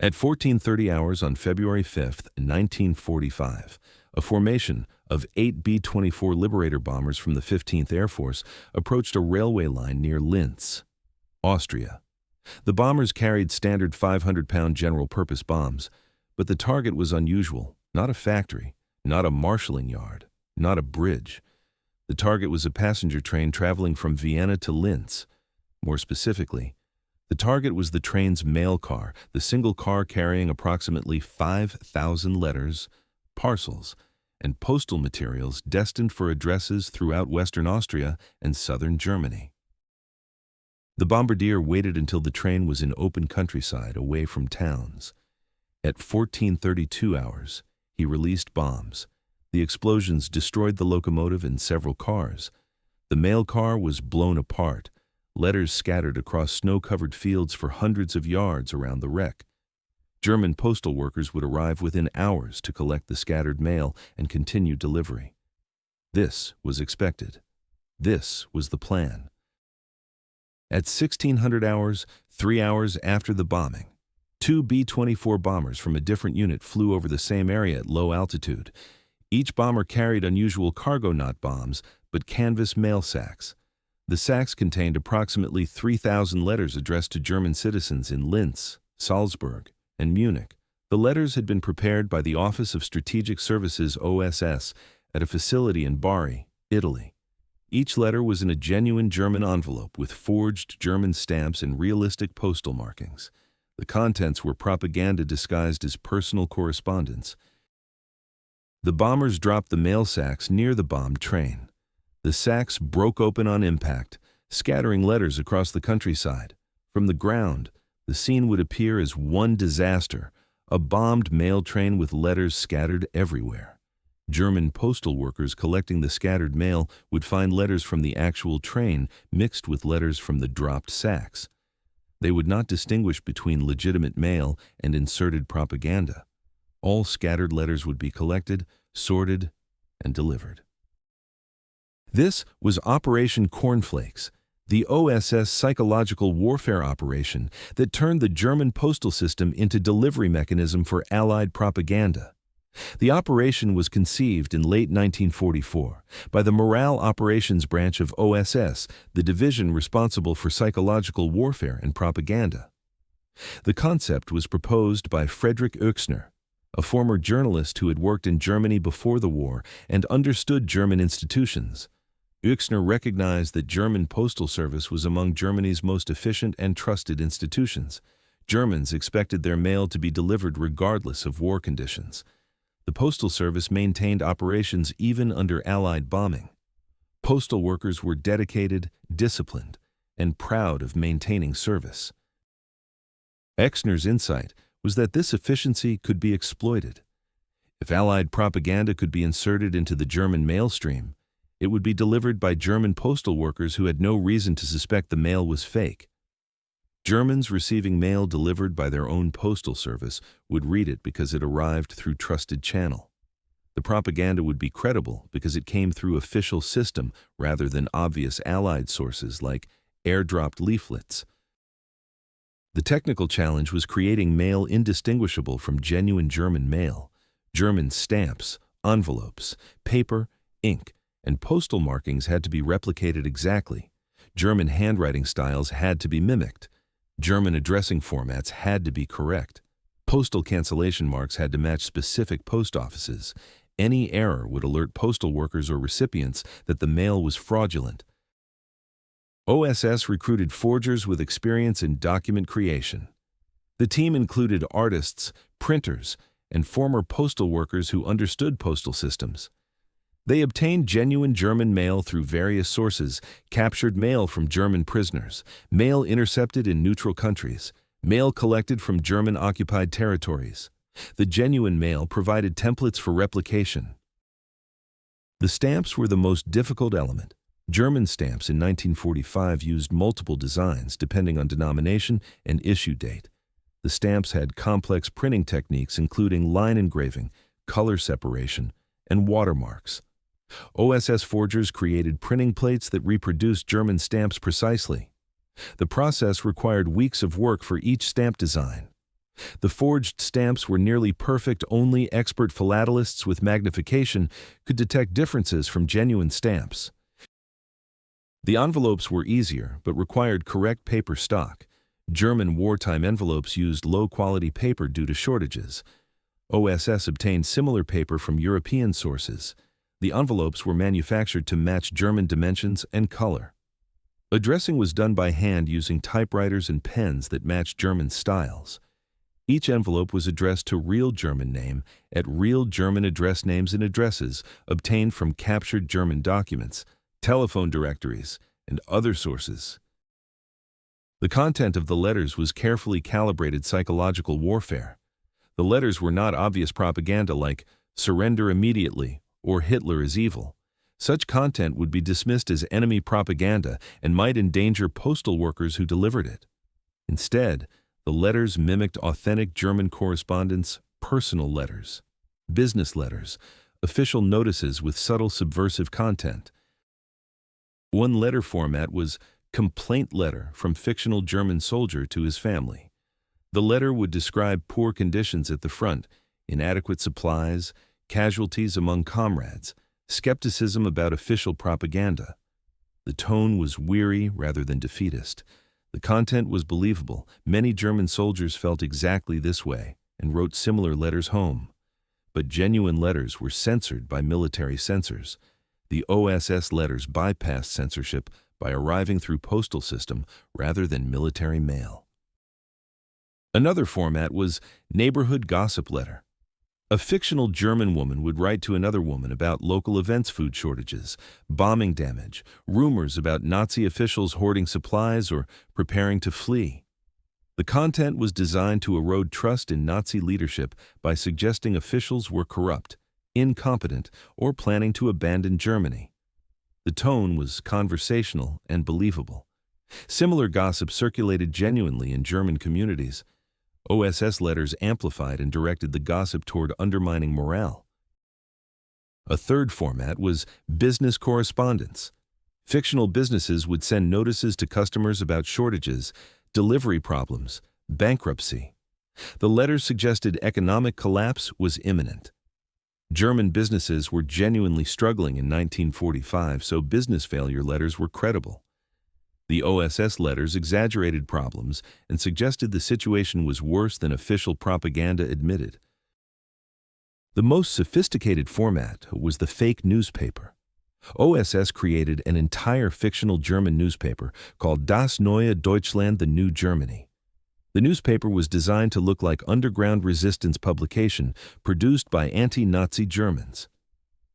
At 14:30 hours on February 5, 1945, a formation of 8 B-24 Liberator bombers from the 15th Air Force approached a railway line near Linz, Austria. The bombers carried standard 500-pound general-purpose bombs, but the target was unusual, not a factory, not a marshalling yard, not a bridge. The target was a passenger train traveling from Vienna to Linz. More specifically, the target was the train's mail car, the single car carrying approximately 5,000 letters, parcels, and postal materials destined for addresses throughout Western Austria and southern Germany. The bombardier waited until the train was in open countryside away from towns. At 14:32 hours, he released bombs. The explosions destroyed the locomotive and several cars. The mail car was blown apart, letters scattered across snow-covered fields for hundreds of yards around the wreck. German postal workers would arrive within hours to collect the scattered mail and continue delivery. This was expected. This was the plan. At 1600 hours, 3 hours after the bombing, 2 B-24 bombers from a different unit flew over the same area at low altitude. Each bomber carried unusual cargo not bombs, but canvas mail sacks. The sacks contained approximately 3,000 letters addressed to German citizens in Linz, Salzburg, and Munich. The letters had been prepared by the Office of Strategic Services OSS at a facility in Bari, Italy. Each letter was in a genuine German envelope with forged German stamps and realistic postal markings. The contents were propaganda disguised as personal correspondence. The bombers dropped the mail sacks near the bombed train. The sacks broke open on impact, scattering letters across the countryside. From the ground, the scene would appear as one disaster, a bombed mail train with letters scattered everywhere. German postal workers collecting the scattered mail would find letters from the actual train mixed with letters from the dropped sacks. They would not distinguish between legitimate mail and inserted propaganda. All scattered letters would be collected, sorted, and delivered. This was Operation Cornflakes, the OSS psychological warfare operation that turned the German postal system into delivery mechanism for Allied propaganda. The operation was conceived in late 1944 by the Morale Operations Branch of OSS, the division responsible for psychological warfare and propaganda. The concept was proposed by Friedrich Oechsner, a former journalist who had worked in Germany before the war and understood German institutions. Oechsner recognized that German postal service was among Germany's most efficient and trusted institutions. Germans expected their mail to be delivered regardless of war conditions. The Postal Service maintained operations even under Allied bombing. Postal workers were dedicated, disciplined, and proud of maintaining service. Oechsner's insight was that this efficiency could be exploited. If Allied propaganda could be inserted into the German mail stream, it would be delivered by German postal workers who had no reason to suspect the mail was fake. Germans receiving mail delivered by their own postal service would read it because it arrived through trusted channel. The propaganda would be credible because it came through official system rather than obvious Allied sources like airdropped leaflets. The technical challenge was creating mail indistinguishable from genuine German mail. German stamps, envelopes, paper, ink, and postal markings had to be replicated exactly. German handwriting styles had to be mimicked. German addressing formats had to be correct. Postal cancellation marks had to match specific post offices. Any error would alert postal workers or recipients that the mail was fraudulent. OSS recruited forgers with experience in document creation. The team included artists, printers, and former postal workers who understood postal systems. They obtained genuine German mail through various sources, captured mail from German prisoners, mail intercepted in neutral countries, mail collected from German-occupied territories. The genuine mail provided templates for replication. The stamps were the most difficult element. German stamps in 1945 used multiple designs depending on denomination and issue date. The stamps had complex printing techniques including line engraving, color separation, and watermarks. OSS forgers created printing plates that reproduced German stamps precisely. The process required weeks of work for each stamp design. The forged stamps were nearly perfect. Only expert philatelists with magnification could detect differences from genuine stamps. The envelopes were easier, but required correct paper stock. German wartime envelopes used low-quality paper due to shortages. OSS obtained similar paper from European sources. The envelopes were manufactured to match German dimensions and color. Addressing was done by hand using typewriters and pens that matched German styles. Each envelope was addressed to real German name at real German address names and addresses obtained from captured German documents, telephone directories, and other sources. The content of the letters was carefully calibrated psychological warfare. The letters were not obvious propaganda like "surrender immediately" or "Hitler is evil." Such content would be dismissed as enemy propaganda and might endanger postal workers who delivered it. Instead, the letters mimicked authentic German correspondence, personal letters, business letters, official notices with subtle subversive content. One letter format was complaint letter from fictional German soldier to his family. The letter would describe poor conditions at the front, inadequate supplies, casualties among comrades, skepticism about official propaganda. The tone was weary rather than defeatist. The content was believable. Many German soldiers felt exactly this way and wrote similar letters home. But genuine letters were censored by military censors. The OSS letters bypassed censorship by arriving through postal system rather than military mail. Another format was neighborhood gossip letter. A fictional German woman would write to another woman about local events, food shortages, bombing damage, rumors about Nazi officials hoarding supplies or preparing to flee. The content was designed to erode trust in Nazi leadership by suggesting officials were corrupt, incompetent, or planning to abandon Germany. The tone was conversational and believable. Similar gossip circulated genuinely in German communities. OSS letters amplified and directed the gossip toward undermining morale. A third format was business correspondence. Fictional businesses would send notices to customers about shortages, delivery problems, bankruptcy. The letters suggested economic collapse was imminent. German businesses were genuinely struggling in 1945, so business failure letters were credible. The OSS letters exaggerated problems and suggested the situation was worse than official propaganda admitted. The most sophisticated format was the fake newspaper. OSS created an entire fictional German newspaper called Das Neue Deutschland, the New Germany. The newspaper was designed to look like underground resistance publication produced by anti-Nazi Germans.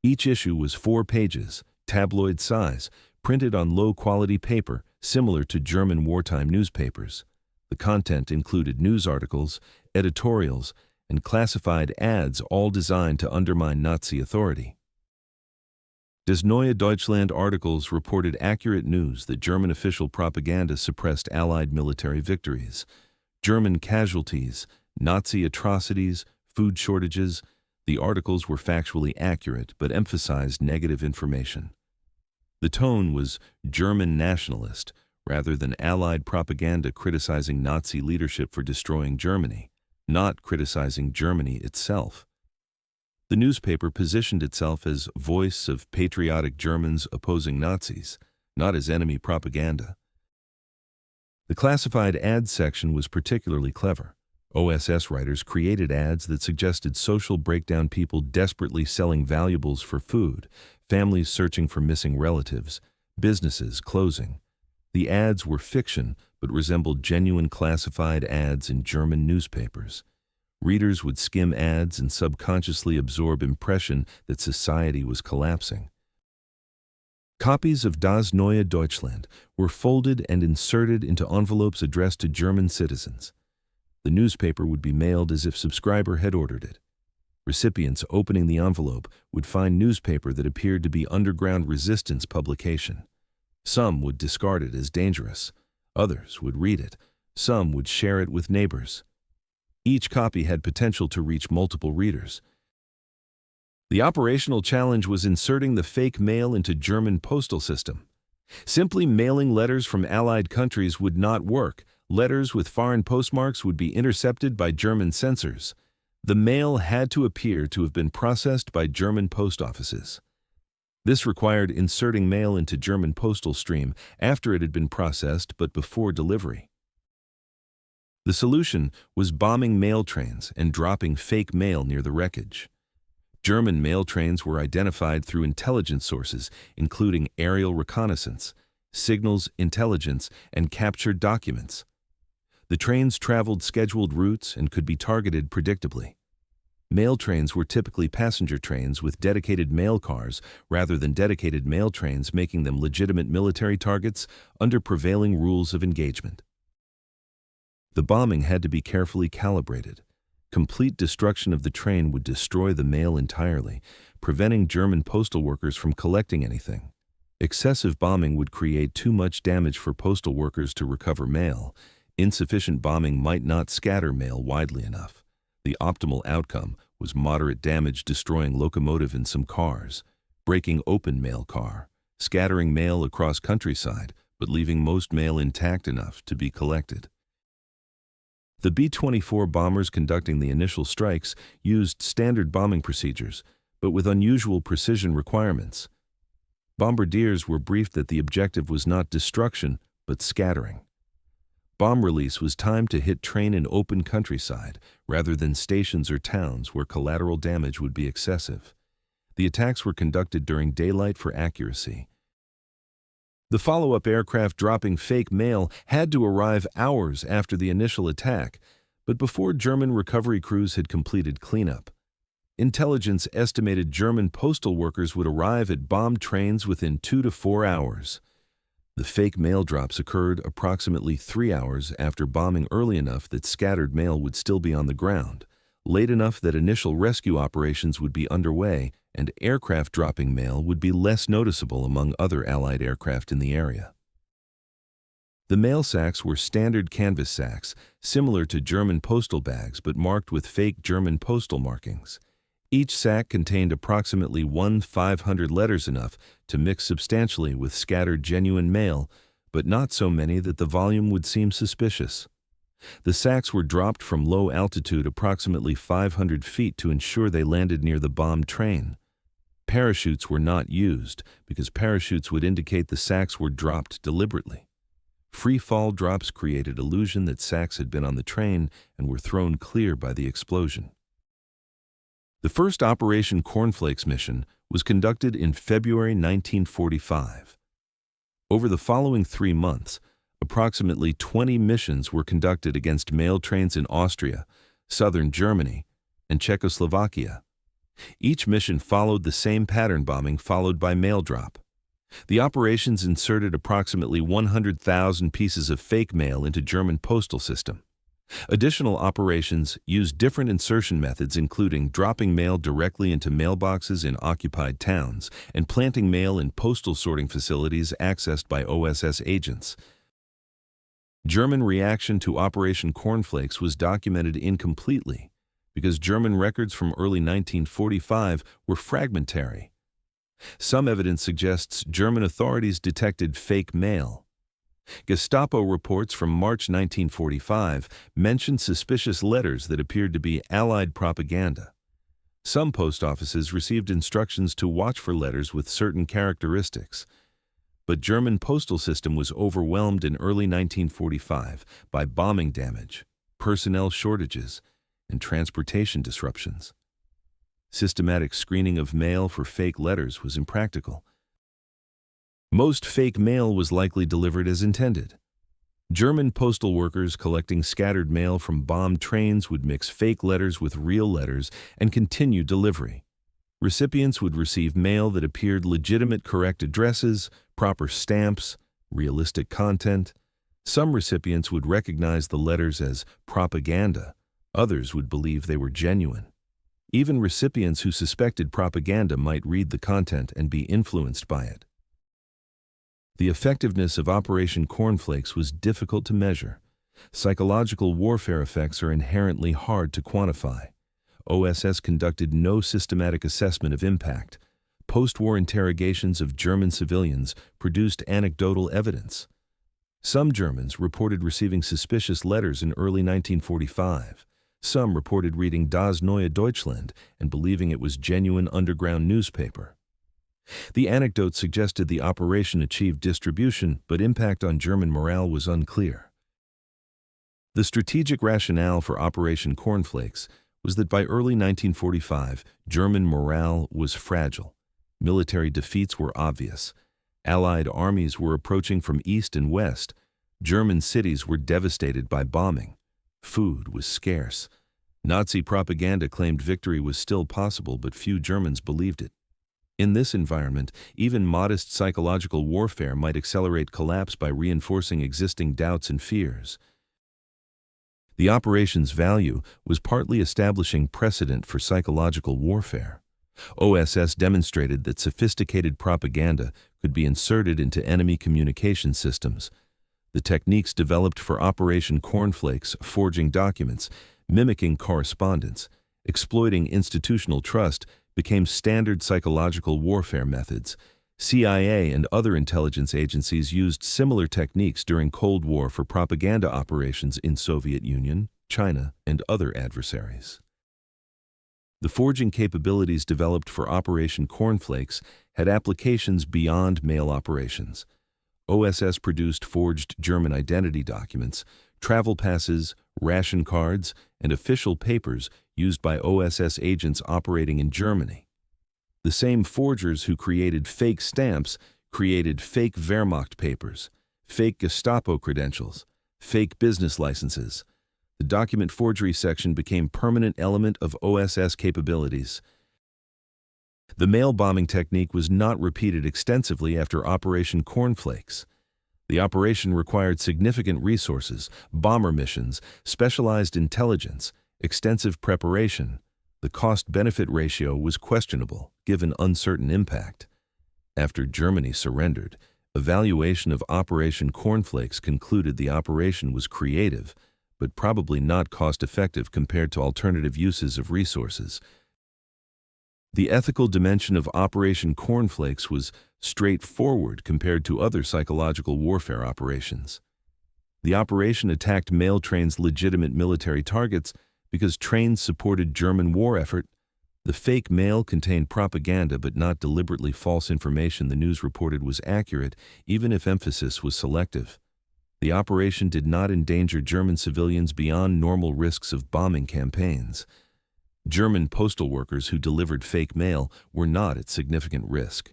Each issue was 4 pages, tabloid size, printed on low-quality paper, similar to German wartime newspapers. The content included news articles, editorials, and classified ads, all designed to undermine Nazi authority. Das Neue Deutschland articles reported accurate news that German official propaganda suppressed Allied military victories, German casualties, Nazi atrocities, food shortages. The articles were factually accurate but emphasized negative information. The tone was German nationalist, rather than Allied propaganda criticizing Nazi leadership for destroying Germany, not criticizing Germany itself. The newspaper positioned itself as voice of patriotic Germans opposing Nazis, not as enemy propaganda. The classified ads section was particularly clever. OSS writers created ads that suggested social breakdown, people desperately selling valuables for food, families searching for missing relatives, businesses closing. The ads were fiction but resembled genuine classified ads in German newspapers. Readers would skim ads and subconsciously absorb impression that society was collapsing. Copies of Das Neue Deutschland were folded and inserted into envelopes addressed to German citizens. The newspaper would be mailed as if subscriber had ordered it. Recipients opening the envelope would find newspaper that appeared to be underground resistance publication. Some would discard it as dangerous. Others would read it. Some would share it with neighbors. Each copy had potential to reach multiple readers. The operational challenge was inserting the fake mail into German postal system. Simply mailing letters from Allied countries would not work. Letters with foreign postmarks would be intercepted by German censors. The mail had to appear to have been processed by German post offices. This required inserting mail into German postal stream after it had been processed but before delivery. The solution was bombing mail trains and dropping fake mail near the wreckage. German mail trains were identified through intelligence sources, including aerial reconnaissance, signals intelligence, and captured documents. The trains traveled scheduled routes and could be targeted predictably. Mail trains were typically passenger trains with dedicated mail cars rather than dedicated mail trains, making them legitimate military targets under prevailing rules of engagement. The bombing had to be carefully calibrated. Complete destruction of the train would destroy the mail entirely, preventing German postal workers from collecting anything. Excessive bombing would create too much damage for postal workers to recover mail. Insufficient bombing might not scatter mail widely enough. The optimal outcome was moderate damage, destroying locomotive in some cars, breaking open mail car, scattering mail across countryside, but leaving most mail intact enough to be collected. The B-24 bombers conducting the initial strikes used standard bombing procedures, but with unusual precision requirements. Bombardiers were briefed that the objective was not destruction, but scattering. Bomb release was timed to hit train in open countryside, rather than stations or towns where collateral damage would be excessive. The attacks were conducted during daylight for accuracy. The follow-up aircraft dropping fake mail had to arrive hours after the initial attack, but before German recovery crews had completed cleanup. Intelligence estimated German postal workers would arrive at bombed trains within 2 to 4 hours. The fake mail drops occurred approximately 3 hours after bombing, early enough that scattered mail would still be on the ground, late enough that initial rescue operations would be underway, and aircraft dropping mail would be less noticeable among other Allied aircraft in the area. The mail sacks were standard canvas sacks, similar to German postal bags but marked with fake German postal markings. Each sack contained approximately 1/500 letters, enough to mix substantially with scattered genuine mail, but not so many that the volume would seem suspicious. The sacks were dropped from low altitude, approximately 500 feet, to ensure they landed near the bombed train. Parachutes were not used because parachutes would indicate the sacks were dropped deliberately. Free fall drops created illusion that sacks had been on the train and were thrown clear by the explosion. The first Operation Cornflakes mission was conducted in February 1945. Over the following 3 months, approximately 20 missions were conducted against mail trains in Austria, southern Germany, and Czechoslovakia. Each mission followed the same pattern: bombing followed by mail drop. The operations inserted approximately 100,000 pieces of fake mail into German postal system. Additional operations used different insertion methods, including dropping mail directly into mailboxes in occupied towns and planting mail in postal sorting facilities accessed by OSS agents. German reaction to Operation Cornflakes was documented incompletely because German records from early 1945 were fragmentary. Some evidence suggests German authorities detected fake mail. Gestapo reports from March 1945 mentioned suspicious letters that appeared to be Allied propaganda. Some post offices received instructions to watch for letters with certain characteristics. But German postal system was overwhelmed in early 1945 by bombing damage, personnel shortages, and transportation disruptions. Systematic screening of mail for fake letters was impractical. Most fake mail was likely delivered as intended. German postal workers collecting scattered mail from bombed trains would mix fake letters with real letters and continue delivery. Recipients would receive mail that appeared legitimate: correct addresses, proper stamps, realistic content. Some recipients would recognize the letters as propaganda. Others would believe they were genuine. Even recipients who suspected propaganda might read the content and be influenced by it. The effectiveness of Operation Cornflakes was difficult to measure. Psychological warfare effects are inherently hard to quantify. OSS conducted no systematic assessment of impact. Post-war interrogations of German civilians produced anecdotal evidence. Some Germans reported receiving suspicious letters in early 1945. Some reported reading Das Neue Deutschland and believing it was genuine underground newspaper. The anecdote suggested the operation achieved distribution, but impact on German morale was unclear. The strategic rationale for Operation Cornflakes was that by early 1945, German morale was fragile. Military defeats were obvious. Allied armies were approaching from east and west. German cities were devastated by bombing. Food was scarce. Nazi propaganda claimed victory was still possible, but few Germans believed it. In this environment, even modest psychological warfare might accelerate collapse by reinforcing existing doubts and fears. The operation's value was partly establishing precedent for psychological warfare. OSS demonstrated that sophisticated propaganda could be inserted into enemy communication systems. The techniques developed for Operation Cornflakes, forging documents, mimicking correspondence, exploiting institutional trust, became standard psychological warfare methods. CIA and other intelligence agencies used similar techniques during Cold War for propaganda operations in Soviet Union, China, and other adversaries. The forging capabilities developed for Operation Cornflakes had applications beyond mail operations. OSS produced forged German identity documents, travel passes, ration cards, and official papers used by OSS agents operating in Germany. The same forgers who created fake stamps created fake Wehrmacht papers, fake Gestapo credentials, fake business licenses. The document forgery section became a permanent element of OSS capabilities. The mail bombing technique was not repeated extensively after Operation Cornflakes. The operation required significant resources, bomber missions, specialized intelligence, extensive preparation. The cost-benefit ratio was questionable, given uncertain impact. After Germany surrendered, evaluation of Operation Cornflakes concluded the operation was creative, but probably not cost-effective compared to alternative uses of resources. The ethical dimension of Operation Cornflakes was straightforward compared to other psychological warfare operations. The operation attacked mail trains' legitimate military targets because trains supported German war effort. The fake mail contained propaganda but not deliberately false information the news reported was accurate, even if emphasis was selective. The operation did not endanger German civilians beyond normal risks of bombing campaigns. German postal workers who delivered fake mail were not at significant risk.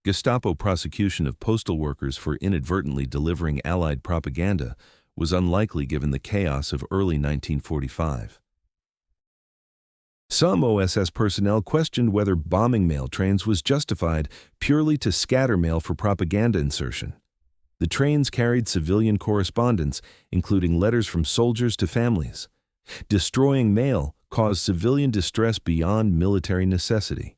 Gestapo prosecution of postal workers for inadvertently delivering Allied propaganda was unlikely given the chaos of early 1945. Some OSS personnel questioned whether bombing mail trains was justified purely to scatter mail for propaganda insertion. The trains carried civilian correspondence, including letters from soldiers to families. Destroying mail caused civilian distress beyond military necessity.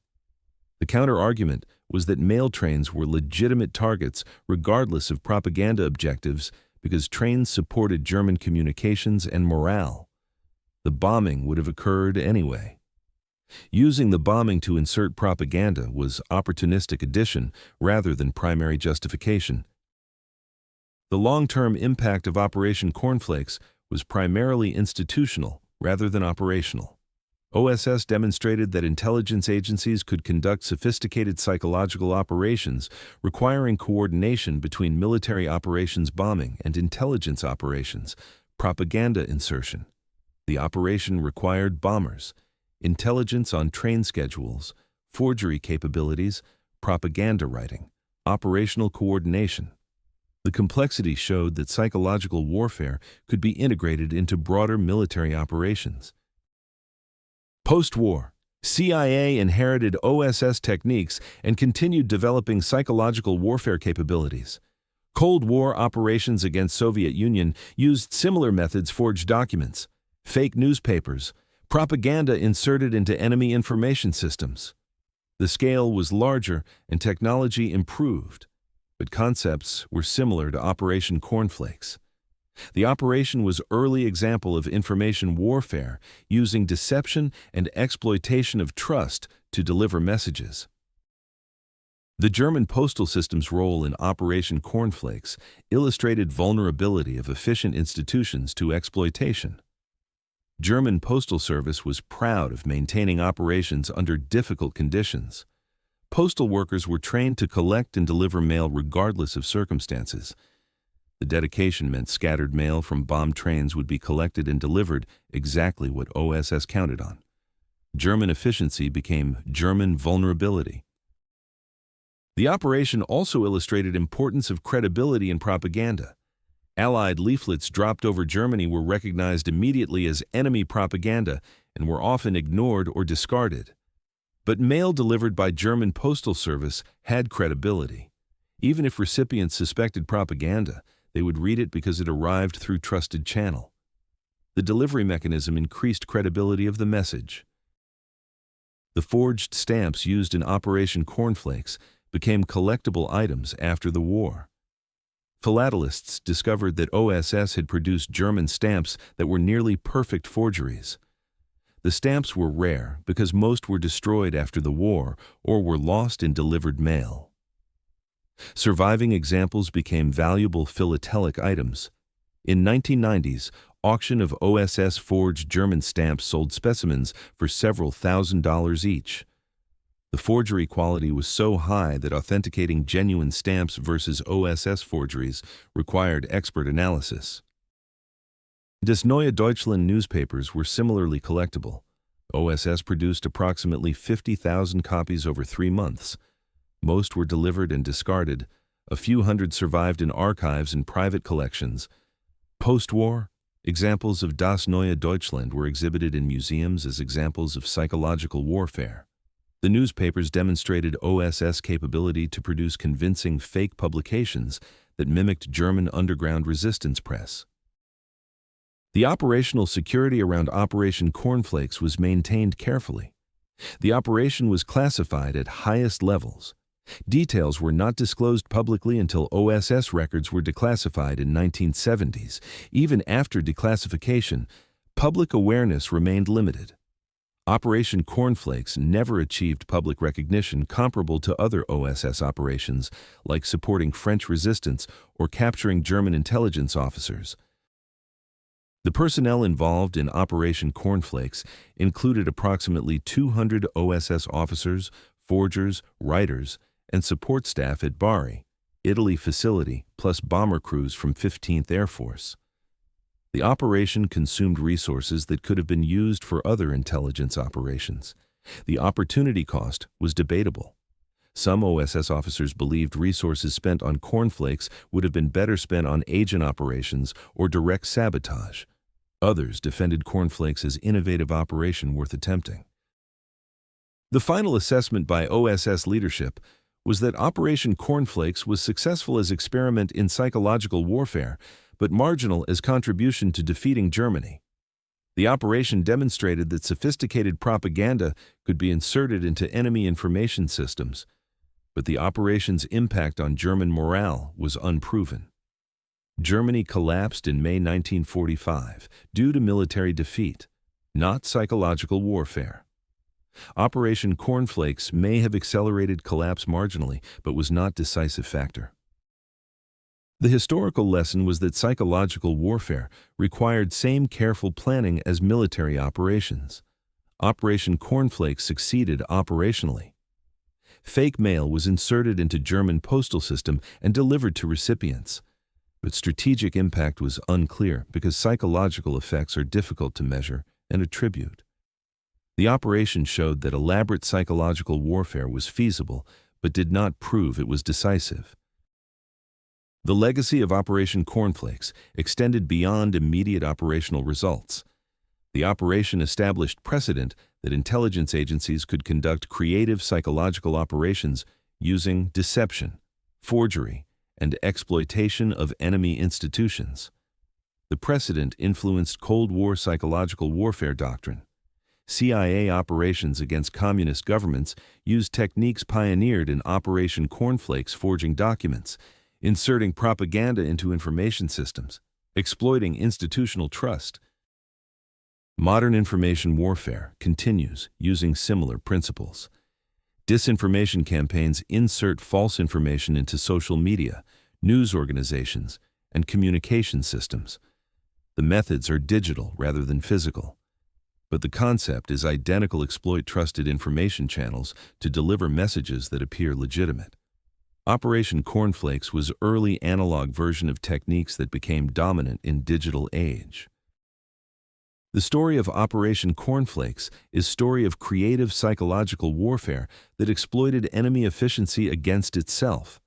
The counter-argument was that mail trains were legitimate targets regardless of propaganda objectives because trains supported German communications and morale. The bombing would have occurred anyway. Using the bombing to insert propaganda was opportunistic addition rather than primary justification. The long-term impact of Operation Cornflakes was primarily institutional rather than operational. OSS demonstrated that intelligence agencies could conduct sophisticated psychological operations requiring coordination between military operations bombing and intelligence operations, propaganda insertion. The operation required bombers, intelligence on train schedules, forgery capabilities, propaganda writing, operational coordination. The complexity showed that psychological warfare could be integrated into broader military operations. Post-war, CIA inherited OSS techniques and continued developing psychological warfare capabilities. Cold War operations against Soviet Union used similar methods: forged documents, fake newspapers, propaganda inserted into enemy information systems. The scale was larger and technology improved, but concepts were similar to Operation Cornflakes. The operation was an early example of information warfare using deception and exploitation of trust to deliver messages. The German postal system's role in Operation Cornflakes illustrated vulnerability of efficient institutions to exploitation. German postal service was proud of maintaining operations under difficult conditions. Postal workers were trained to collect and deliver mail regardless of circumstances. The dedication meant scattered mail from bombed trains would be collected and delivered, exactly what OSS counted on. German efficiency became German vulnerability. The operation also illustrated importance of credibility in propaganda. Allied leaflets dropped over Germany were recognized immediately as enemy propaganda and were often ignored or discarded. But mail delivered by German postal service had credibility. Even if recipients suspected propaganda, they would read it because it arrived through trusted channel. The delivery mechanism increased credibility of the message. The forged stamps used in Operation Cornflakes became collectible items after the war. Philatelists discovered that OSS had produced German stamps that were nearly perfect forgeries. The stamps were rare because most were destroyed after the war or were lost in delivered mail. Surviving examples became valuable philatelic items. In 1990s, auction of OSS forged German stamps sold specimens for several $1,000s each. The forgery quality was so high that authenticating genuine stamps versus OSS forgeries required expert analysis. Das Neue Deutschland newspapers were similarly collectible. OSS produced approximately 50,000 copies over 3 months. Most were delivered and discarded. A few hundred survived in archives and private collections. Post-war, examples of Das Neue Deutschland were exhibited in museums as examples of psychological warfare. The newspapers demonstrated OSS capability to produce convincing fake publications that mimicked German underground resistance press. The operational security around Operation Cornflakes was maintained carefully. The operation was classified at highest levels. Details were not disclosed publicly until OSS records were declassified in 1970s. Even after declassification, public awareness remained limited. Operation Cornflakes never achieved public recognition comparable to other OSS operations, like supporting French resistance or capturing German intelligence officers. The personnel involved in Operation Cornflakes included approximately 200 OSS officers, forgers, writers, and support staff at Bari, Italy facility, plus bomber crews from 15th Air Force. The operation consumed resources that could have been used for other intelligence operations. The opportunity cost was debatable. Some OSS officers believed resources spent on cornflakes would have been better spent on agent operations or direct sabotage. Others defended cornflakes as innovative operation worth attempting. The final assessment by OSS leadership was that Operation Cornflakes was successful as experiment in psychological warfare, but marginal as contribution to defeating Germany. The operation demonstrated that sophisticated propaganda could be inserted into enemy information systems, but the operation's impact on German morale was unproven. Germany collapsed in May 1945 due to military defeat, not psychological warfare. Operation Cornflakes may have accelerated collapse marginally, but was not a decisive factor. The historical lesson was that psychological warfare required same careful planning as military operations. Operation Cornflakes succeeded operationally. Fake mail was inserted into German postal system and delivered to recipients. But strategic impact was unclear because psychological effects are difficult to measure and attribute. The operation showed that elaborate psychological warfare was feasible, but did not prove it was decisive. The legacy of Operation Cornflakes extended beyond immediate operational results. The operation established precedent that intelligence agencies could conduct creative psychological operations using deception, forgery, and exploitation of enemy institutions. The precedent influenced Cold War psychological warfare doctrine. CIA operations against communist governments used techniques pioneered in Operation Cornflakes, forging documents, inserting propaganda into information systems, exploiting institutional trust. Modern information warfare continues using similar principles. Disinformation campaigns insert false information into social media, news organizations, and communication systems. The methods are digital rather than physical. But the concept is identical: exploit trusted information channels to deliver messages that appear legitimate. Operation Cornflakes was early analog version of techniques that became dominant in digital age. The story of Operation Cornflakes is a story of creative psychological warfare that exploited enemy efficiency against itself.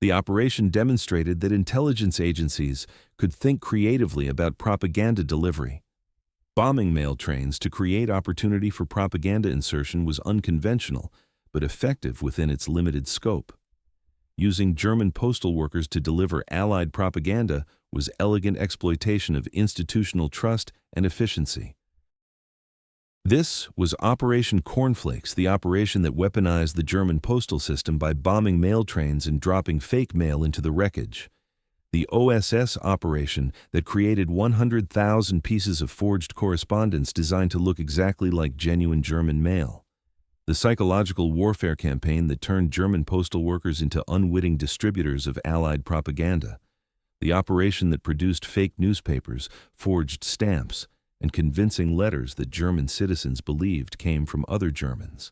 The operation demonstrated that intelligence agencies could think creatively about propaganda delivery. Bombing mail trains to create opportunity for propaganda insertion was unconventional, but effective within its limited scope. Using German postal workers to deliver Allied propaganda was elegant exploitation of institutional trust and efficiency. This was Operation Cornflakes, the operation that weaponized the German postal system by bombing mail trains and dropping fake mail into the wreckage. The OSS operation that created 100,000 pieces of forged correspondence designed to look exactly like genuine German mail. The psychological warfare campaign that turned German postal workers into unwitting distributors of Allied propaganda. The operation that produced fake newspapers, forged stamps, and convincing letters that German citizens believed came from other Germans.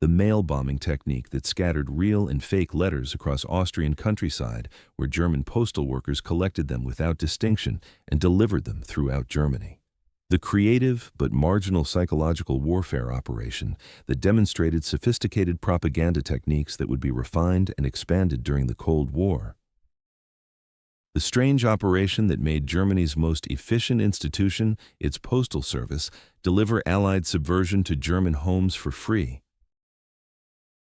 The mail bombing technique that scattered real and fake letters across Austrian countryside, where German postal workers collected them without distinction and delivered them throughout Germany. The creative but marginal psychological warfare operation that demonstrated sophisticated propaganda techniques that would be refined and expanded during the Cold War. The strange operation that made Germany's most efficient institution, its postal service, deliver Allied subversion to German homes for free.